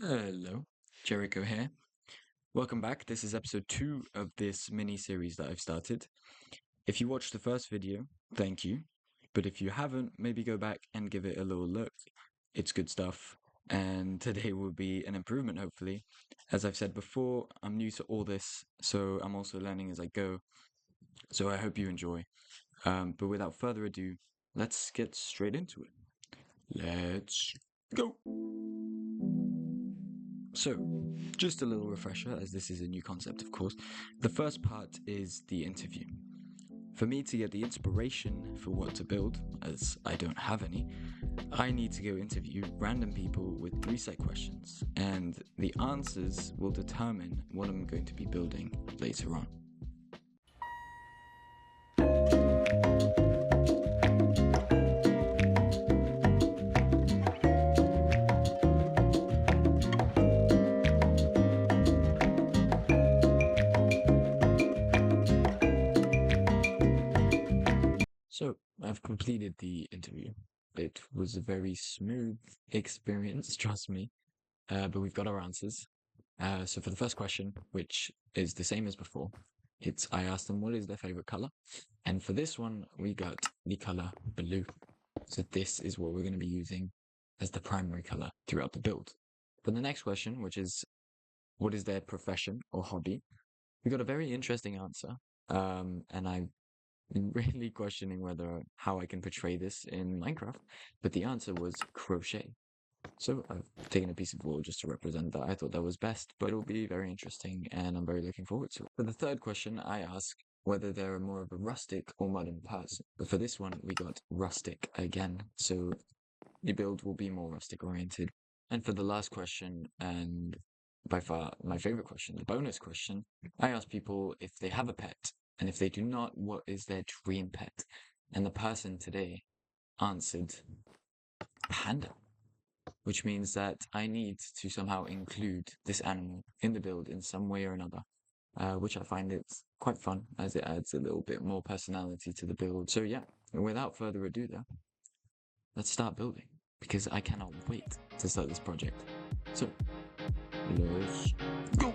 Hello, Jeriko here. Welcome back. This is episode 2 of this mini series that I've started. If you watched the first video, thank you. But if you haven't, maybe go back and give it a little look. It's good stuff. And today will be an improvement, hopefully. As I've said before, I'm new to all this, so I'm also learning as I go. So I hope you enjoy. But without further ado, let's get straight into it. Let's go. So, just a little refresher, as this is a new concept, of course. The first part is the interview. For me to get the inspiration for what to build, as I don't have any, I need to go interview random people with 3 set questions, and the answers will determine what I'm going to be building later on. So, I've completed the interview. It was a very smooth experience, trust me. But we've got our answers. So for the first question, which is the same as before, I asked them what is their favorite color. And for this one, we got the color blue. So this is what we're going to be using as the primary color throughout the build. For the next question, which is what is their profession or hobby, we got a very interesting answer. And I'm really questioning how I can portray this in Minecraft, but the answer was crochet. So I've taken a piece of wool just to represent that. I thought that was best, but it'll be very interesting and I'm very looking forward to it. For the third question, I ask whether they're more of a rustic or modern person. But for this one, we got rustic again. So the build will be more rustic oriented. And for the last question, and by far my favorite question, the bonus question, I ask people if they have a pet. And if they do not, what is their dream pet? And the person today answered panda, which means that I need to somehow include this animal in the build in some way or another, which I find it's quite fun as it adds a little bit more personality to the build. So yeah, without further ado though, let's start building because I cannot wait to start this project. So let's go.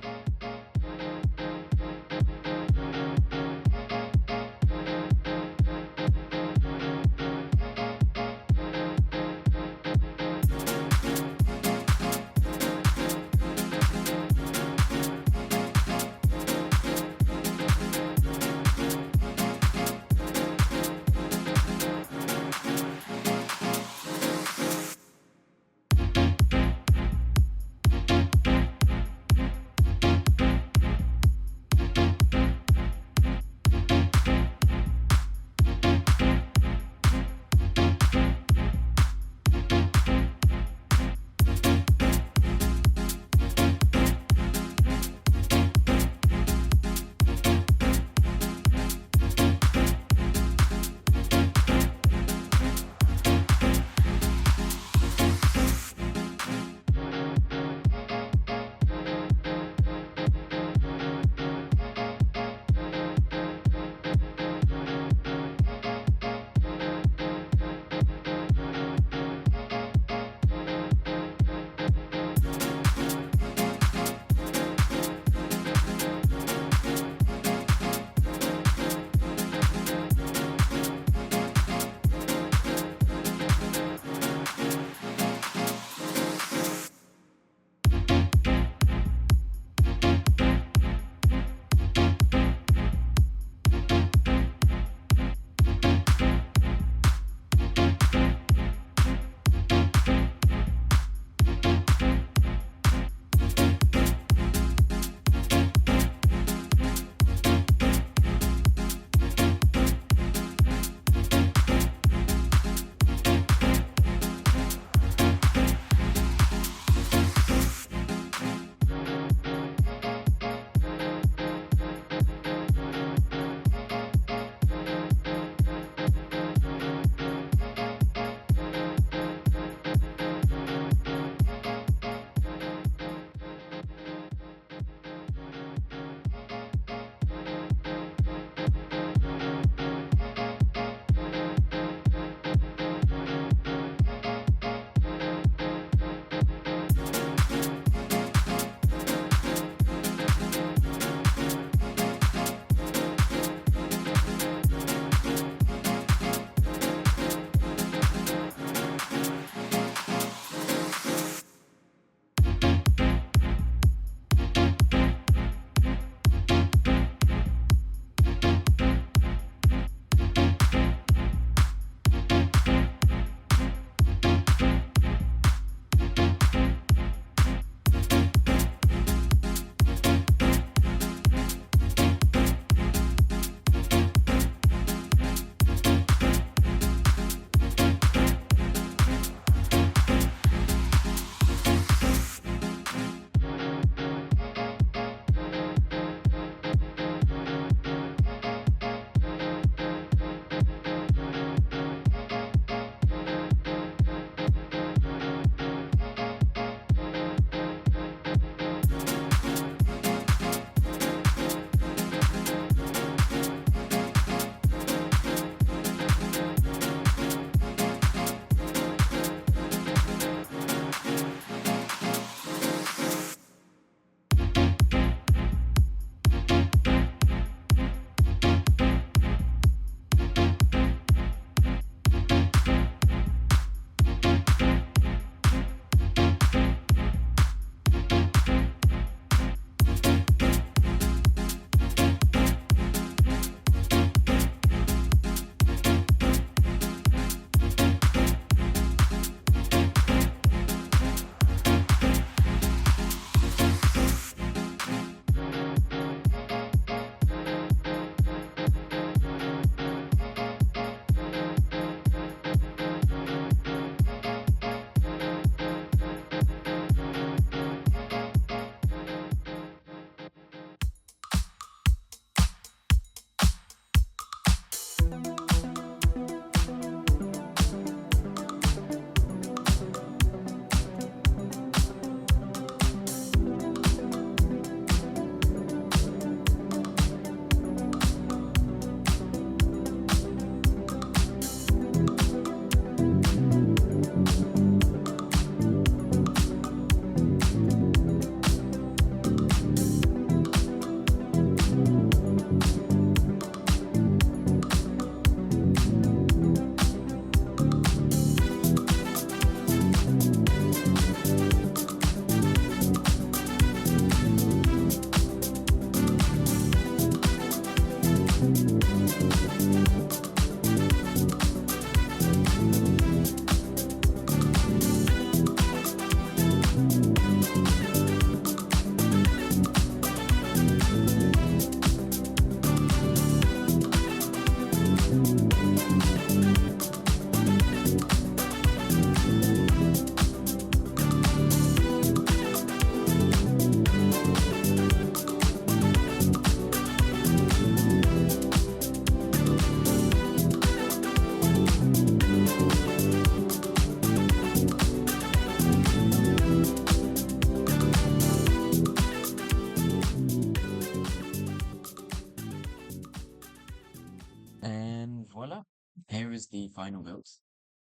is the final build.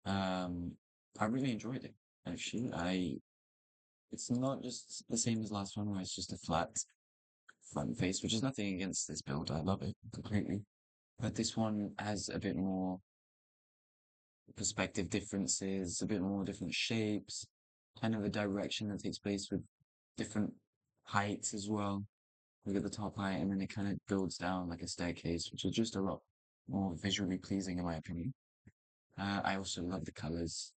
I really enjoyed it, actually. It's not just the same as last one where it's just a flat front face, which is nothing against this build. I love it completely. But this one has a bit more perspective differences, a bit more different shapes, kind of a direction that takes place with different heights as well. Look at the top height, and then it kind of builds down like a staircase, which is just a lot more visually pleasing in my opinion. I also love the colors.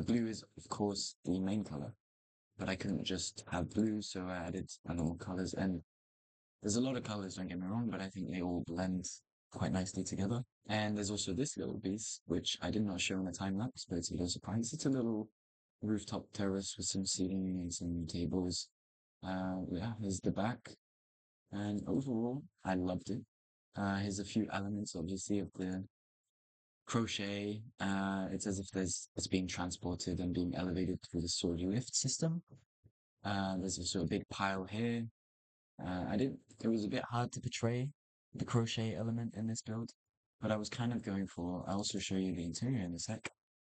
Blue is, of course, the main color, but I couldn't just have blue, so I added a lot more colors. And there's a lot of colors, don't get me wrong, but I think they all blend quite nicely together. And there's also this little piece, which I did not show in the time lapse, but it's a little surprise. It's a little rooftop terrace with some seating and some tables. Yeah, here's the back. And overall, I loved it. Here's a few elements, obviously, of the crochet. It's as if it's being transported and being elevated through the sort of lift system. There's also a big pile here. It was a bit hard to portray the crochet element in this build, but I was kind of going for, I'll also show you the interior in a sec,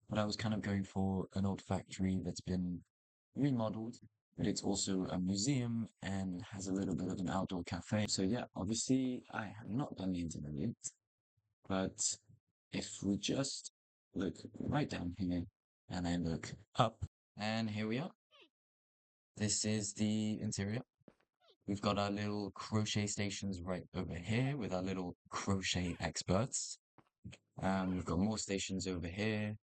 but I was kind of going for an old factory that's been remodeled, but it's also a museum and has a little bit of an outdoor cafe. So yeah, obviously I have not done the interior yet, but if we just look right down here and I look up, and here we are. This is the interior. We've got our little crochet stations right over here with our little crochet experts. We've got more stations over here.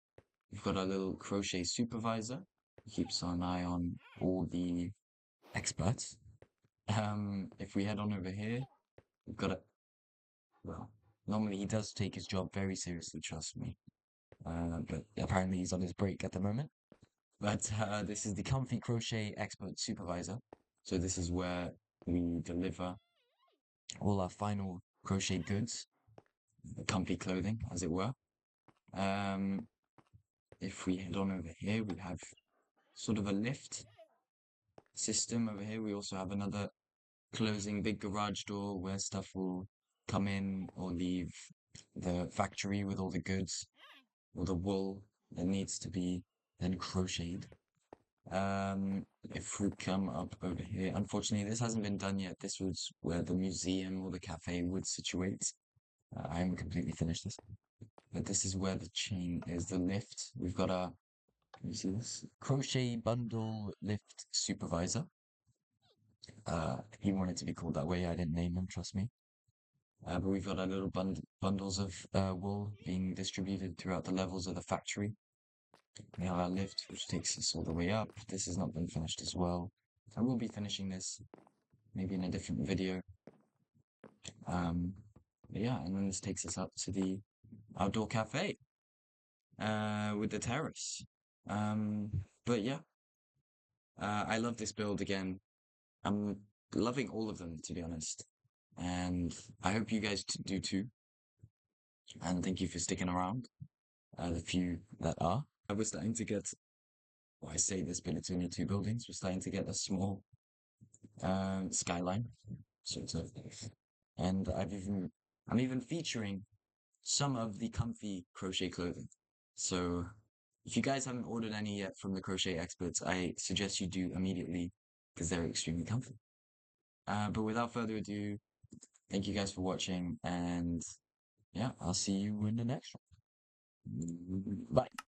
We've got our little crochet supervisor who keeps an eye on all the experts. If we head on over here, we've got well, normally he does take his job very seriously, trust me. But apparently he's on his break at the moment. But this is the Comfy Crochet Expert Supervisor. So this is where we deliver all our final crochet goods, comfy clothing, as it were. If we head on over here, we have sort of a lift system over here. We also have another closing big garage door where stuff will come in or leave the factory with all the goods or the wool that needs to be then crocheted. If we come up over here, unfortunately, this hasn't been done yet. This was where the museum or the cafe would situate. I haven't completely finished this, but this is where the chain is, the lift. We've got our, can you see this? Crochet bundle lift supervisor. He wanted to be called that way. I didn't name him, trust me. But we've got our little bundles of wool being distributed throughout the levels of the factory. We have our lift, which takes us all the way up. This has not been finished as well. I will be finishing this maybe in a different video. But yeah, and then this takes us up to the outdoor cafe with the terrace. But yeah, I love this build again. I'm loving all of them, to be honest. And I hope you guys do too. And thank you for sticking around, the few that are. We're starting to get, well, I say this, but it's only two buildings. We're starting to get a small skyline, sort of. And I'm even featuring some of the comfy crochet clothing. So if you guys haven't ordered any yet from the crochet experts, I suggest you do immediately because they're extremely comfy. But without further ado, thank you guys for watching, and yeah, I'll see you in the next one. Bye.